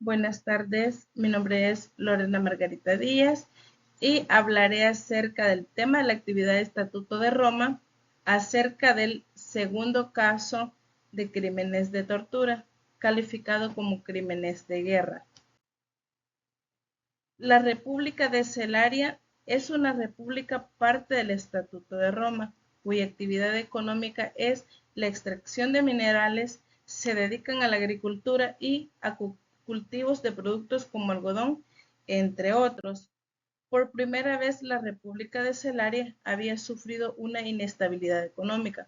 Buenas tardes, mi nombre es Lorena Margarita Díaz y hablaré acerca del tema de la actividad de Estatuto de Roma, acerca del segundo caso de crímenes de tortura, calificado como crímenes de guerra. La República de Celaria es una república parte del Estatuto de Roma, cuya actividad económica es la extracción de minerales, se dedican a la agricultura y a cultivos de productos como algodón, entre otros. Por primera vez la República de Celaria había sufrido una inestabilidad económica.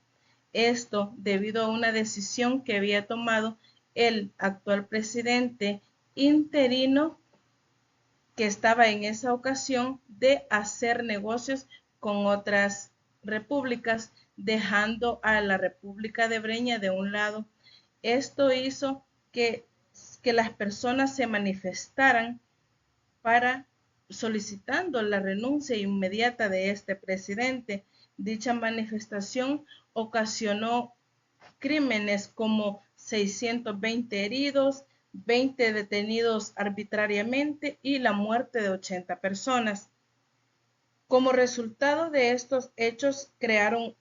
Esto debido a una decisión que había tomado el actual presidente interino que estaba en esa ocasión de hacer negocios con otras repúblicas, dejando a la República de Breña de un lado. Esto hizo que las personas se manifestaran para solicitando la renuncia inmediata de este presidente. Dicha manifestación ocasionó crímenes como 620 heridos, 20 detenidos arbitrariamente y la muerte de 80 personas. Como resultado de estos hechos, crearon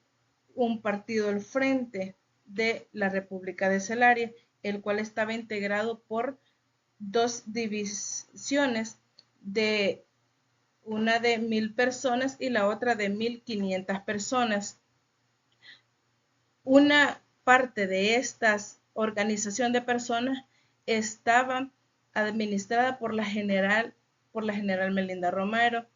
un partido al frente de la República de Celaria, el cual estaba integrado por dos divisiones, de una de 1000 personas y la otra de 1500 personas. Una parte de esta organización de personas estaba administrada por la general Melinda Romero,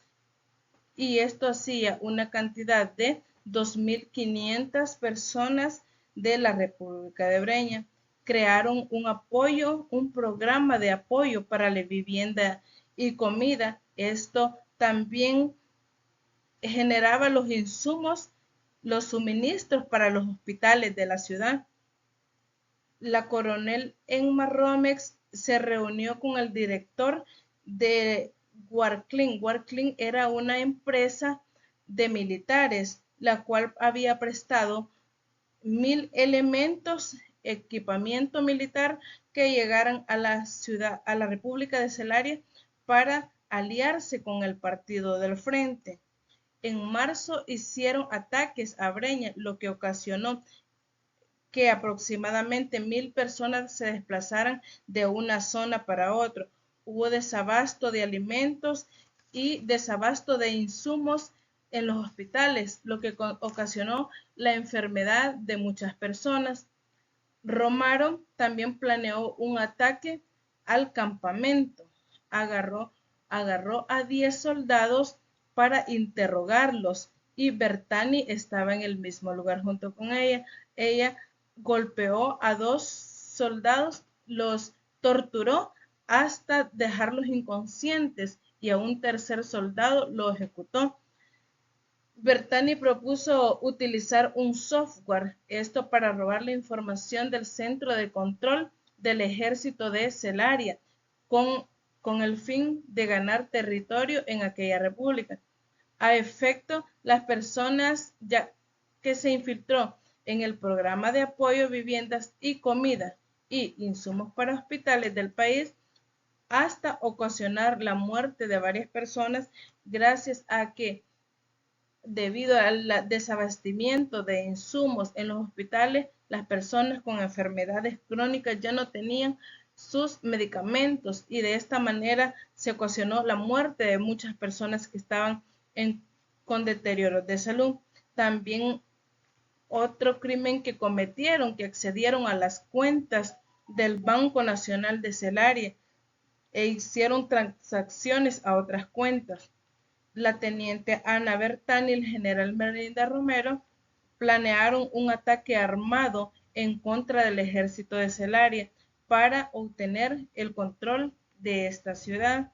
y esto hacía una cantidad de 2500 personas de la República de Breña. Crearon un programa de apoyo para la vivienda y comida. Esto también generaba los insumos, los suministros para los hospitales de la ciudad. La coronel Enma Romex se reunió con el director de Warclin. Warclin era una empresa de militares, la cual había prestado 1000 elementos, equipamiento militar, que llegaran a la ciudad, a la República de Celaria, para aliarse con el partido del Frente. En marzo hicieron ataques a Breña, lo que ocasionó que aproximadamente 1000 personas se desplazaran de una zona para otra. Hubo desabasto de alimentos y desabasto de insumos en los hospitales, lo que ocasionó la enfermedad de muchas personas. Romero también planeó un ataque al campamento. Agarró a 10 soldados para interrogarlos, y Bertani estaba en el mismo lugar junto con ella. Ella golpeó a 2 soldados, los torturó hasta dejarlos inconscientes, y a un tercer soldado lo ejecutó. Bertani propuso utilizar un software, esto para robar la información del centro de control del ejército de Celaria, con el fin de ganar territorio en aquella república. A efecto, las personas ya que se infiltró en el programa de apoyo, viviendas y comida y insumos para hospitales del país, hasta ocasionar la muerte de varias personas, gracias a que, debido al desabastecimiento de insumos en los hospitales, las personas con enfermedades crónicas ya no tenían sus medicamentos, y de esta manera se ocasionó la muerte de muchas personas que estaban con deterioro de salud. También otro crimen que cometieron, que accedieron a las cuentas del Banco Nacional de Celaria e hicieron transacciones a otras cuentas. La teniente Ana Bertani y el general Melinda Romero planearon un ataque armado en contra del ejército de Celaria para obtener el control de esta ciudad.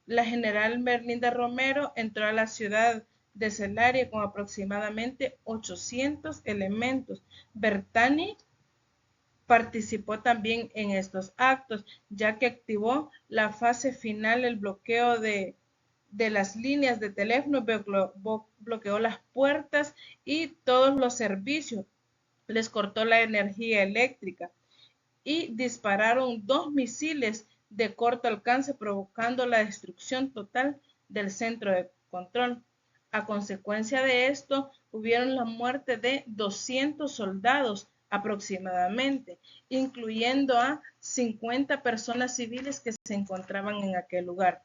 La general Melinda Romero entró a la ciudad de Celaria con aproximadamente 800 elementos. Bertani participó también en estos actos, ya que activó la fase final, el bloqueo de las líneas de teléfono, bloqueó las puertas y todos los servicios, les cortó la energía eléctrica, y dispararon 2 misiles de corto alcance, provocando la destrucción total del centro de control. A consecuencia de esto, hubieron la muerte de 200 soldados aproximadamente, incluyendo a 50 personas civiles que se encontraban en aquel lugar.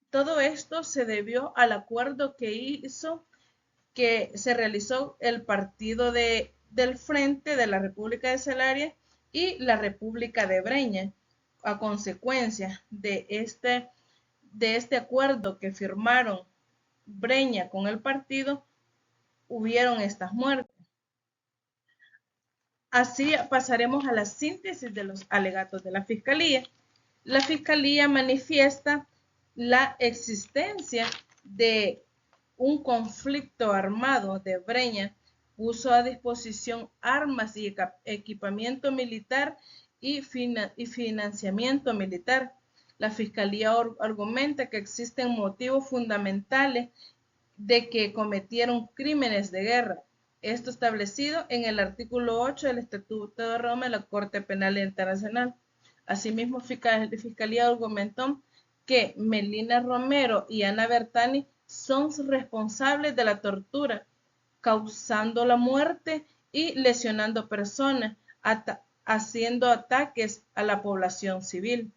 Todo esto se debió al acuerdo que se realizó el partido del Frente de la República de Celaria y la República de Breña. A consecuencia de este acuerdo que firmaron Breña con el partido, hubieron estas muertes. Así pasaremos a la síntesis de los alegatos de la Fiscalía. La Fiscalía manifiesta la existencia de un conflicto armado de Breña, puso a disposición armas y equipamiento militar y financiamiento militar. La Fiscalía argumenta que existen motivos fundamentales de que cometieron crímenes de guerra. Esto establecido en el artículo 8 del Estatuto de Roma de la Corte Penal Internacional. Asimismo, la Fiscalía argumentó que Melina Romero y Ana Bertani son responsables de la tortura, causando la muerte y lesionando personas, haciendo ataques a la población civil.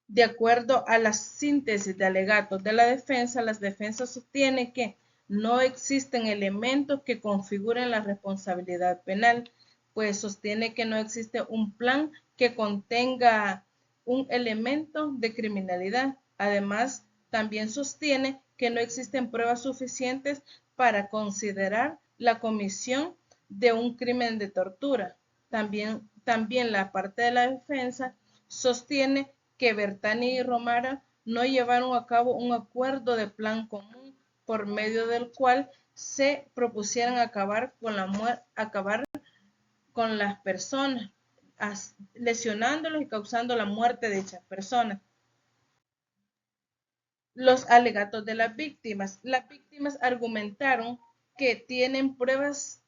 De acuerdo a la síntesis de alegatos de la defensa, las defensas sostienen que no existen elementos que configuren la responsabilidad penal, pues sostiene que no existe un plan que contenga un elemento de criminalidad. Además, también sostiene que no existen pruebas suficientes para considerar la comisión de un crimen de tortura. También la parte de la defensa sostiene que Bertani y Romero no llevaron a cabo un acuerdo de plan común por medio del cual se propusieran acabar con las personas, lesionándolos y causando la muerte de dichas personas. Los alegatos de las víctimas. Las víctimas argumentaron que tienen pruebas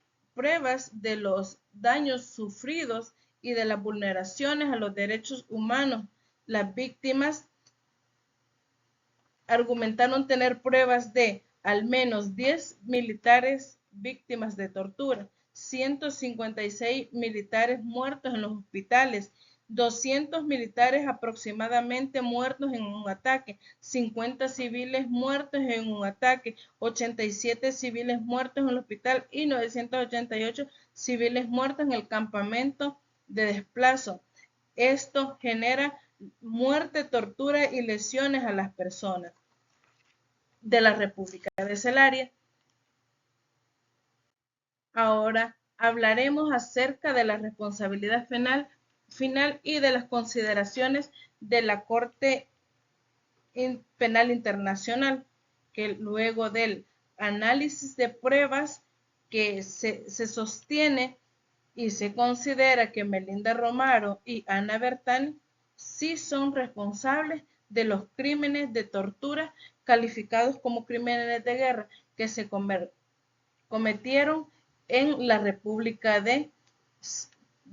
de los daños sufridos y de las vulneraciones a los derechos humanos. Las víctimas argumentaron tener pruebas de al menos 10 militares víctimas de tortura, 156 militares muertos en los hospitales, 200 militares aproximadamente muertos en un ataque, 50 civiles muertos en un ataque, 87 civiles muertos en el hospital y 988 civiles muertos en el campamento de desplazo. Esto genera muerte, tortura y lesiones a las personas de la República de Celaria. Ahora hablaremos acerca de la responsabilidad final y de las consideraciones de la Corte Penal Internacional, que luego del análisis de pruebas que se sostiene y se considera que Melinda Romero y Ana Bertani sí son responsables de los crímenes de tortura calificados como crímenes de guerra que se cometieron en la República de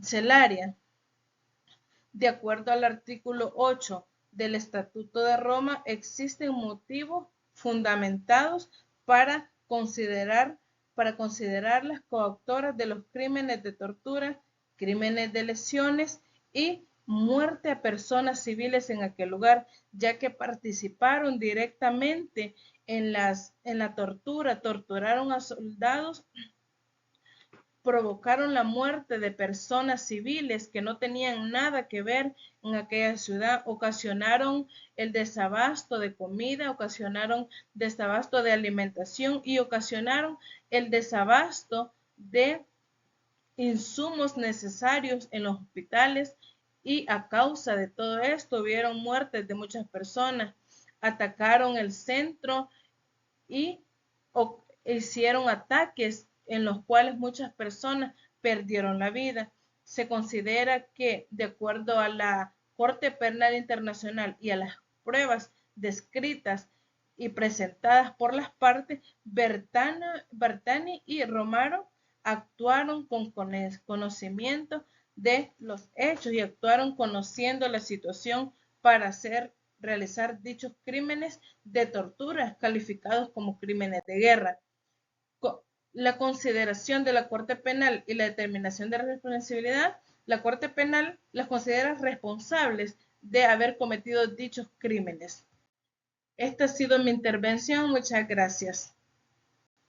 Celaria. De acuerdo al artículo 8 del Estatuto de Roma, existen motivos fundamentados para considerarlas coautoras de los crímenes de tortura, crímenes de lesiones y muerte a personas civiles en aquel lugar, ya que participaron directamente en la tortura, torturaron a soldados, provocaron la muerte de personas civiles que no tenían nada que ver en aquella ciudad, ocasionaron el desabasto de comida, ocasionaron desabasto de alimentación y ocasionaron el desabasto de insumos necesarios en los hospitales, y a causa de todo esto hubieron muertes de muchas personas. Atacaron el centro y hicieron ataques en los cuales muchas personas perdieron la vida. Se considera que, de acuerdo a la Corte Penal Internacional y a las pruebas descritas y presentadas por las partes, Bertani y Romero actuaron con conocimiento de los hechos y actuaron conociendo la situación para realizar dichos crímenes de tortura calificados como crímenes de guerra. La consideración de la Corte Penal y la determinación de responsabilidad, la Corte Penal las considera responsables de haber cometido dichos crímenes. Esta ha sido mi intervención. Muchas gracias.